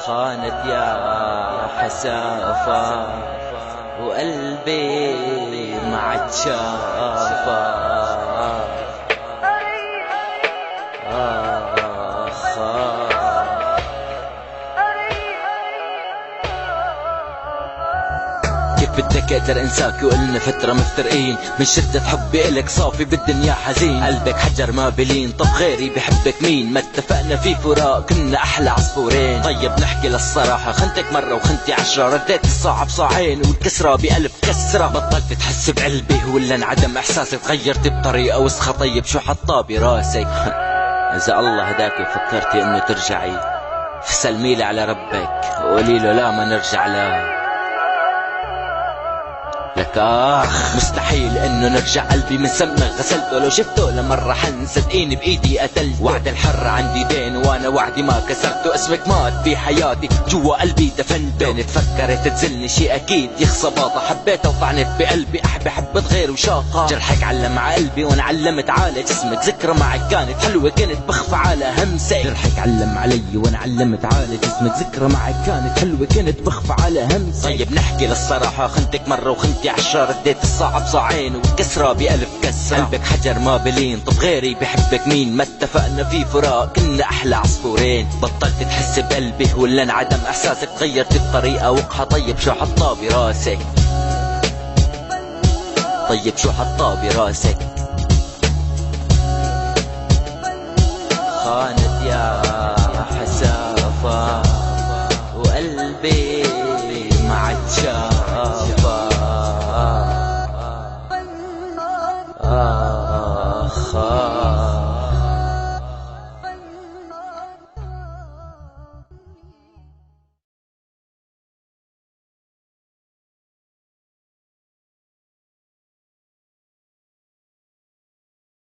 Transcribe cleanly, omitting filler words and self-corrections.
خانت يا حسافة وقلبي ما عاد شافة. كيف بدك اقدر انساك وقلنا فترة مفترقين؟ من شدة حبي الك صافي بالدنيا حزين، قلبك حجر ما بلين. طب غيري بحبك مين؟ ما اتفقنا في فراق كنا احلى عصفورين. طيب نحكي للصراحة، خنتك مرة وخنتي 10، رديت الصاع بصاعين والكسرة ب1000 كسرة. بطلت تحس بقلبي ولا انعدم احساسي؟ تغيرت بطريقة وسخة. طيب شو حطاه براسك؟ اذا الله هداك وفكرتي انه ترجعي، فسلميلي على ربك وقولي له لا ما نرجع لك مستحيل انه نرجع. قلبي من سمك غسلته، لو شفته لمرة حن صدقيني بايدي قتلت. وعد الحر عندي دين وانا وعدي ما كسرته. اسمك مات في حياتي جوا قلبي دفنته. بين تفكرت تزلني شي اكيد يخصى باطة، حبيتها وطعنت بقلبي. احبي حبت غير وشاقة، جرحك علم على قلبي وانا علمت عالج. اسمك ذكرى معك كانت حلوة كنت بخفى على همسك. جرحك علم علي وانا علمت عالج. اسمك ذكرى معك كانت حلوة كنت بخفى على همسك. طيب نحكي للصراحة، خنتك مرة وخنتي 10، رديت الصاع بصاعين والكسرة ب1000 كسرة. قلبك حجر ما بلين. طب غيري بحبك مين؟ ما اتفقنا في فراق كنا احلى عصفورين. بطلت تحس بقلبي ولا انعدم احساسك؟ تغيرت بطريقة وقحة. طيب شو حطاه براسك؟ طيب شو حطاه براسك؟ خانت يا